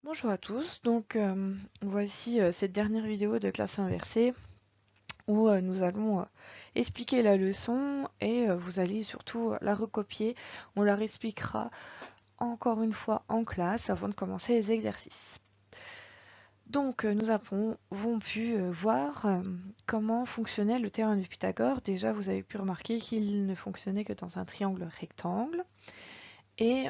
Bonjour à tous, voici cette dernière vidéo de classe inversée où nous allons expliquer la leçon et vous allez surtout la recopier. On la réexpliquera encore une fois en classe avant de commencer les exercices. Nous avons pu voir comment fonctionnait le théorème de Pythagore. Déjà, vous avez pu remarquer qu'il ne fonctionnait que dans un triangle rectangle et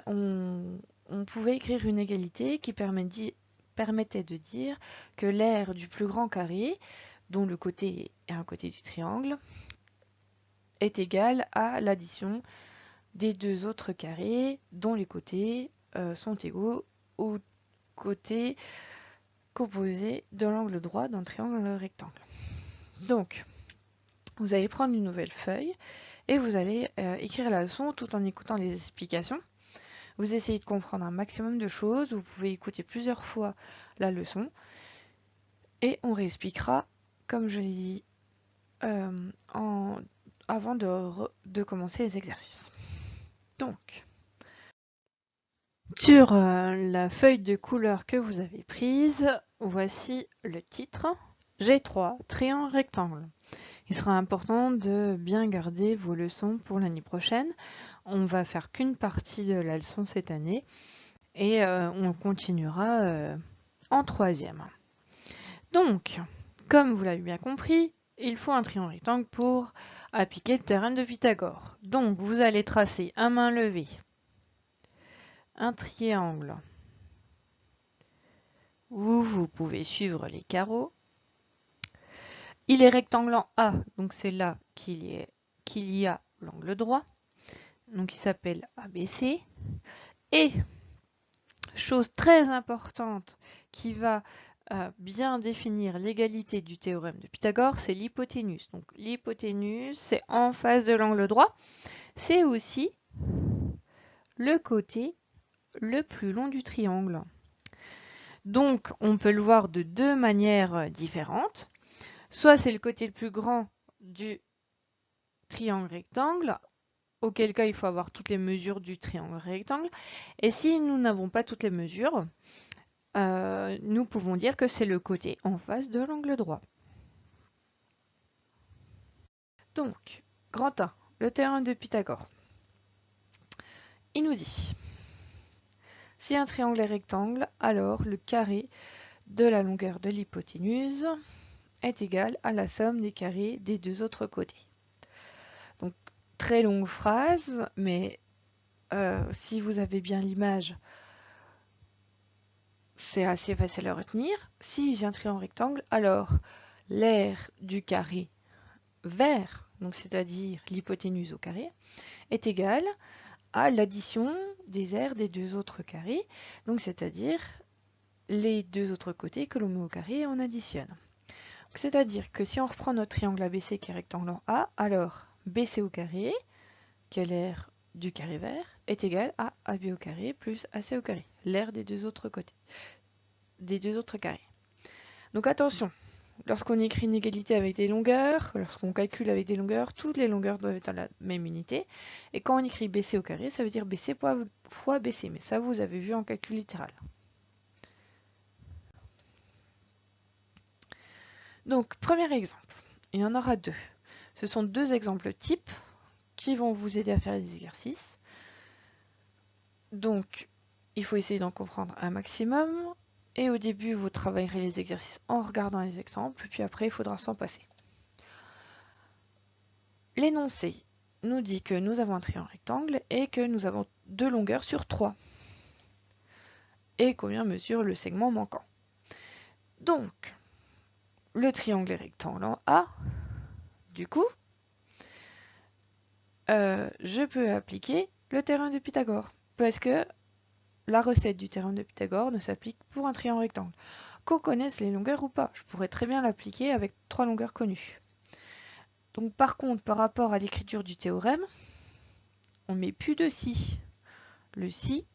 on pouvait écrire une égalité qui permettait de dire que l'aire du plus grand carré, dont le côté est un côté du triangle, est égal à l'addition des deux autres carrés dont les côtés sont égaux aux côtés composés de l'angle droit d'un triangle rectangle. Donc, vous allez prendre une nouvelle feuille et vous allez écrire la leçon tout en écoutant les explications. Vous essayez de comprendre un maximum de choses, vous pouvez écouter plusieurs fois la leçon et on réexpliquera, comme je l'ai dit, avant de commencer les exercices. Donc, sur la feuille de couleur que vous avez prise, voici le titre G3, triangle rectangle. Il sera important de bien garder vos leçons pour l'année prochaine. On va faire qu'une partie de la leçon cette année et on continuera en troisième. Donc, comme vous l'avez bien compris, il faut un triangle rectangle pour appliquer le théorème de Pythagore. Donc, vous allez tracer à main levée un triangle où vous pouvez suivre les carreaux. Il est rectanglant A, donc c'est là qu'il y a l'angle droit. Donc, il s'appelle ABC. Et, chose très importante qui va bien définir l'égalité du théorème de Pythagore, c'est l'hypoténuse. Donc l'hypoténuse, c'est en face de l'angle droit. C'est aussi le côté le plus long du triangle. Donc on peut le voir de deux manières différentes. Soit c'est le côté le plus grand du triangle rectangle, auquel cas il faut avoir toutes les mesures du triangle rectangle. Et si nous n'avons pas toutes les mesures, nous pouvons dire que c'est le côté en face de l'angle droit. Donc, grand 1, le théorème de Pythagore. Il nous dit, si un triangle est rectangle, alors le carré de la longueur de l'hypoténuse est égal à la somme des carrés des deux autres côtés. Donc, très longue phrase, mais si vous avez bien l'image, c'est assez facile à retenir. Si j'ai un triangle rectangle, alors l'aire du carré vert, donc c'est-à-dire l'hypoténuse au carré, est égale à l'addition des aires des deux autres carrés, donc c'est-à-dire les deux autres côtés que l'on met au carré et on additionne. C'est-à-dire que si on reprend notre triangle ABC qui est rectangle en A, alors BC au carré, qui est l'aire du carré vert, est égal à AB au carré plus AC au carré, l'aire des deux autres côtés, des deux autres carrés. Donc attention, lorsqu'on écrit une égalité avec des longueurs, lorsqu'on calcule avec des longueurs, toutes les longueurs doivent être à la même unité. Et quand on écrit BC au carré, ça veut dire BC fois BC. Mais ça, vous avez vu en calcul littéral. Donc, premier exemple. Il y en aura deux. Ce sont deux exemples types qui vont vous aider à faire les exercices. Donc, il faut essayer d'en comprendre un maximum. Et au début, vous travaillerez les exercices en regardant les exemples. Puis après, il faudra s'en passer. L'énoncé nous dit que nous avons un triangle rectangle et que nous avons deux longueurs sur 3. Et combien mesure le segment manquant. Donc, le triangle est rectangle en A. Du coup, je peux appliquer le théorème de Pythagore. Parce que la recette du théorème de Pythagore ne s'applique pour un triangle rectangle. Qu'on connaisse les longueurs ou pas, je pourrais très bien l'appliquer avec 3 longueurs connues. Donc par contre, par rapport à l'écriture du théorème, on ne met plus de si. Le si,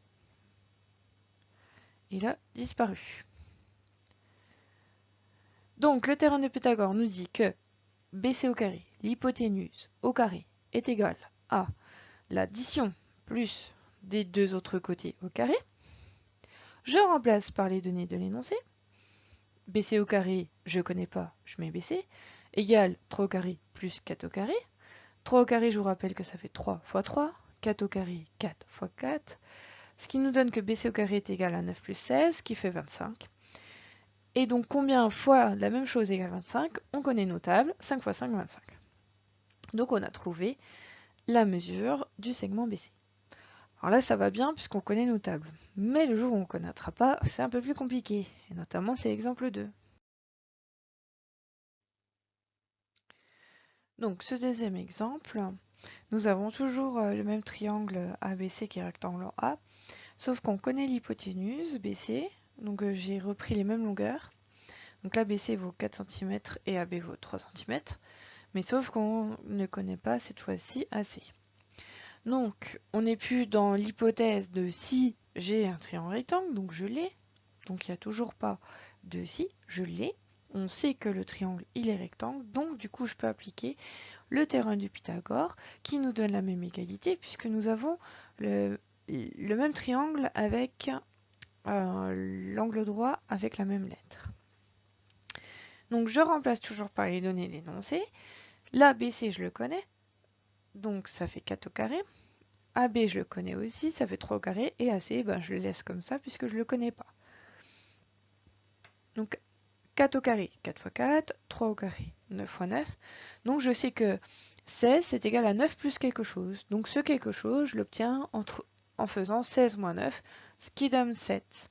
il a disparu. Donc le théorème de Pythagore nous dit que BC au carré, l'hypoténuse au carré, est égale à l'addition plus des deux autres côtés au carré. Je remplace par les données de l'énoncé. BC au carré, je ne connais pas, je mets BC, égale 3 au carré plus 4 au carré. 3 au carré, je vous rappelle que ça fait 3 fois 3. 4 au carré, 4 fois 4. Ce qui nous donne que BC au carré est égal à 9 plus 16, qui fait 25. Et donc combien fois la même chose égale 25? On connaît nos tables, 5 fois 5, 25. Donc on a trouvé la mesure du segment BC. Alors là, ça va bien puisqu'on connaît nos tables. Mais le jour où on ne connaîtra pas, c'est un peu plus compliqué. Et notamment, c'est l'exemple 2. Donc, ce deuxième exemple, nous avons toujours le même triangle ABC qui est rectangle en A, sauf qu'on connaît l'hypoténuse BC, donc j'ai repris les mêmes longueurs. Donc là, BC vaut 4 cm et AB vaut 3 cm, mais sauf qu'on ne connaît pas cette fois-ci AC. Donc, on n'est plus dans l'hypothèse de si j'ai un triangle rectangle, donc je l'ai. Donc, il n'y a toujours pas de si, je l'ai. On sait que le triangle, il est rectangle, donc du coup, je peux appliquer le théorème de Pythagore qui nous donne la même égalité puisque nous avons le même triangle avec l'angle droit avec la même lettre. Donc, je remplace toujours par les données de l'énoncé. Là, BC, je le connais, donc ça fait 4 au carré. AB, je le connais aussi, ça fait 3 au carré. Et AC, ben, je le laisse comme ça puisque je ne le connais pas. Donc 4 au carré, 4 fois 4, 3 au carré, 9 fois 9. Donc je sais que 16, c'est égal à 9 plus quelque chose. Donc ce quelque chose, je l'obtiens en faisant 16 moins 9, ce qui donne 7.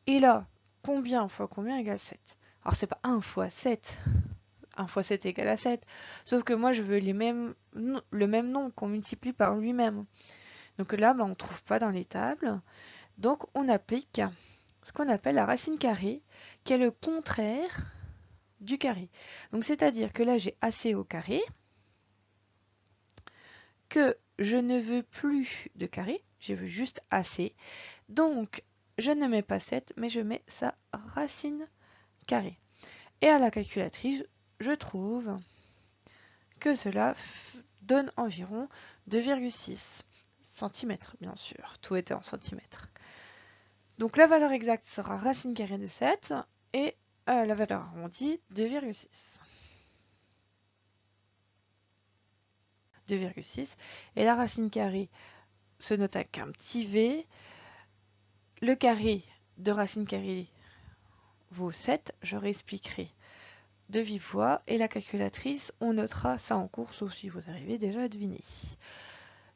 Et là, combien fois combien égale 7? Alors c'est pas 1 fois 7. 1 fois 7 égale à 7. Sauf que moi, je veux le même nom qu'on multiplie par lui-même. Donc là, ben, on ne trouve pas dans les tables. Donc on applique ce qu'on appelle la racine carrée, qui est le contraire du carré. Donc c'est-à-dire que là, j'ai AC au carré, que je ne veux plus de carré, je veux juste AC. Donc je ne mets pas 7, mais je mets sa racine carrée. Et à la calculatrice, je trouve que cela donne environ 2,6 cm, bien sûr. Tout était en centimètres. Donc la valeur exacte sera racine carrée de 7 et la valeur arrondie 2,6. 2,6 et la racine carrée se note avec un petit v. Le carré de racine carrée vaut 7, je réexpliquerai de vive voix et la calculatrice, on notera ça en cours sauf si vous arrivez déjà à deviner.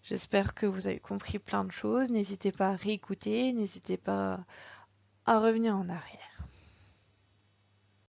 J'espère que vous avez compris plein de choses, n'hésitez pas à réécouter, n'hésitez pas à revenir en arrière.